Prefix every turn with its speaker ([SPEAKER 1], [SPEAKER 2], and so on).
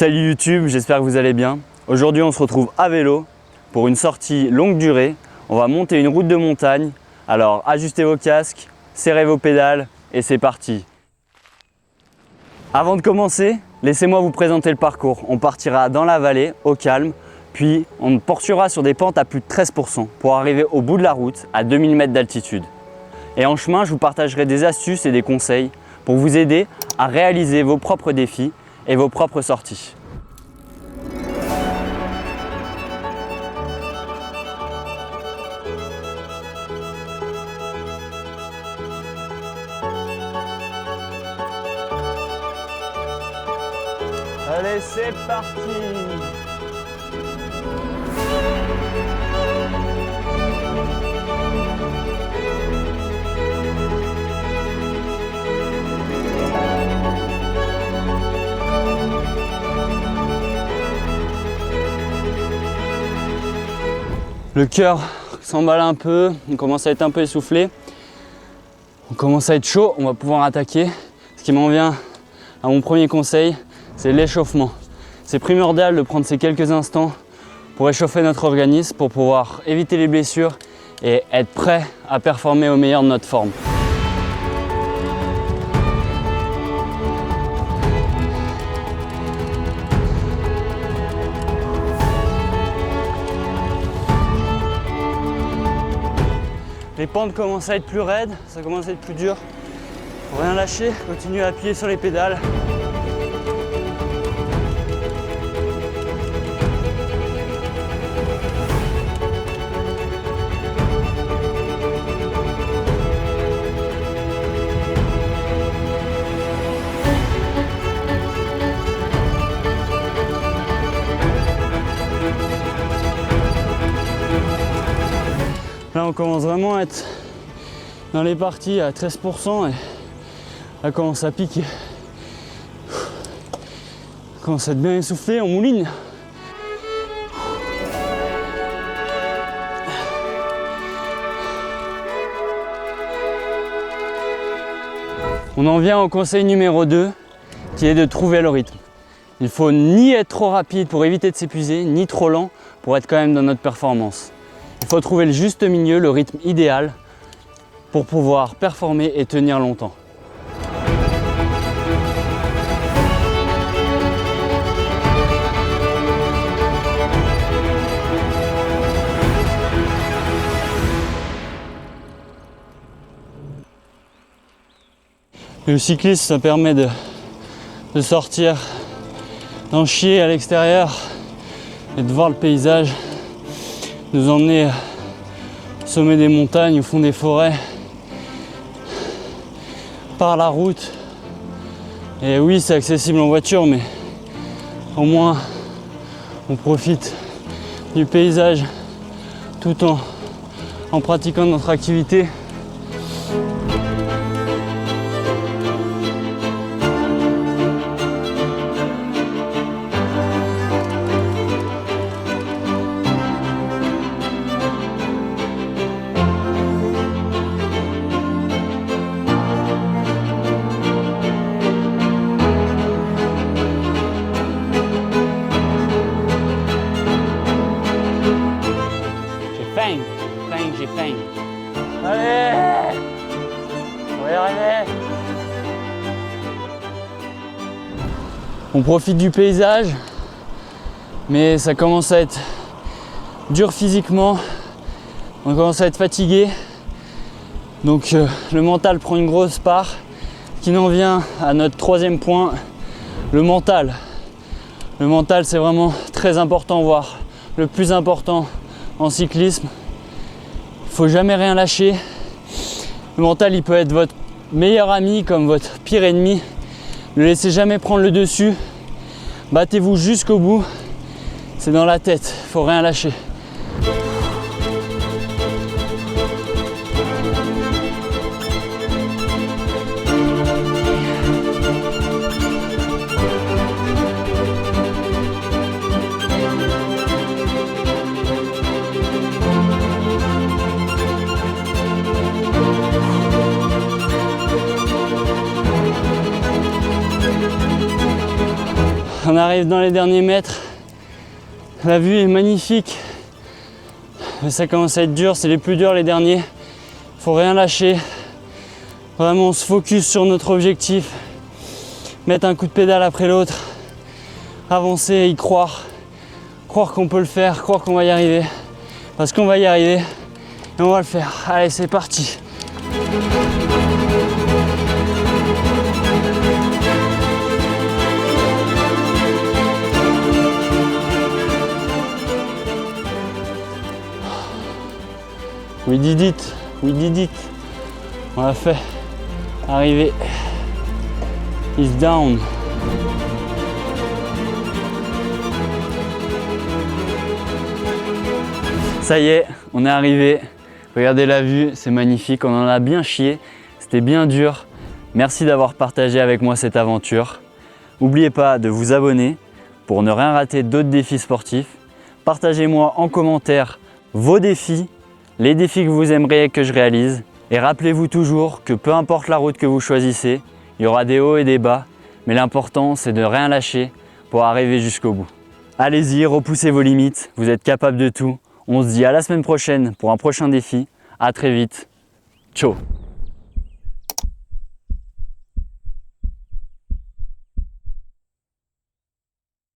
[SPEAKER 1] Salut YouTube, j'espère que vous allez bien. Aujourd'hui on se retrouve à vélo pour une sortie longue durée. On va monter une route de montagne. Alors ajustez vos casques, serrez vos pédales et c'est parti. Avant de commencer, laissez-moi vous présenter le parcours. On partira dans la vallée, au calme, puis on poursuivra sur des pentes à plus de 13% pour arriver au bout de la route à 2000 mètres d'altitude. Et en chemin, je vous partagerai des astuces et des conseils pour vous aider à réaliser vos propres défis et vos propres sorties. Allez, c'est parti! Le cœur s'emballe un peu, on commence à être un peu essoufflé, on commence à être chaud, on va pouvoir attaquer. Ce qui m'en vient à mon premier conseil, c'est l'échauffement. C'est primordial de prendre ces quelques instants pour échauffer notre organisme, pour pouvoir éviter les blessures et être prêt à performer au meilleur de notre forme. Les pentes commencent à être plus raides, ça commence à être plus dur. Faut rien lâcher, continuer à appuyer sur les pédales. Là, on commence vraiment à être dans les parties à 13% et là, commence à piquer. On commence à être bien essoufflé, on mouline. On en vient au conseil numéro 2 qui est de trouver le rythme. Il ne faut ni être trop rapide pour éviter de s'épuiser, ni trop lent pour être quand même dans notre performance. Il faut trouver le juste milieu, le rythme idéal pour pouvoir performer et tenir longtemps. Le cyclisme, ça permet de sortir, d'en chier à l'extérieur et de voir le paysage. Nous emmener au sommet des montagnes, au fond des forêts, par la route. Et oui, c'est accessible en voiture, mais au moins on profite du paysage tout en pratiquant notre activité. J'ai faim. Allez! On va y arriver! On profite du paysage, mais ça commence à être dur physiquement. On commence à être fatigué. Donc le mental prend une grosse part. Ce qui en vient à notre troisième point, le mental. Le mental, c'est vraiment très important, voire le plus important en cyclisme. Il ne faut jamais rien lâcher. Le mental, il peut être votre meilleur ami comme votre pire ennemi. Ne laissez jamais prendre le dessus. Battez-vous jusqu'au bout. C'est dans la tête, il ne faut rien lâcher. On arrive dans les derniers mètres. La vue est magnifique. Mais ça commence à être dur, c'est les plus durs les derniers. Faut rien lâcher. Vraiment on se focus sur notre objectif. Mettre un coup de pédale après l'autre. Avancer et y croire. Croire qu'on peut le faire, croire qu'on va y arriver. Parce qu'on va y arriver. Et on va le faire. Allez, c'est parti. We did it, we did it. On l'a fait. Arrivé. Is down. Ça y est, on est arrivé. Regardez la vue, c'est magnifique. On en a bien chié. C'était bien dur. Merci d'avoir partagé avec moi cette aventure. N'oubliez pas de vous abonner pour ne rien rater d'autres défis sportifs. Partagez-moi en commentaire vos défis, les défis que vous aimeriez que je réalise. Et rappelez-vous toujours que peu importe la route que vous choisissez, il y aura des hauts et des bas, mais l'important c'est de rien lâcher pour arriver jusqu'au bout. Allez-y, repoussez vos limites, vous êtes capable de tout. On se dit à la semaine prochaine pour un prochain défi. À très vite. Ciao.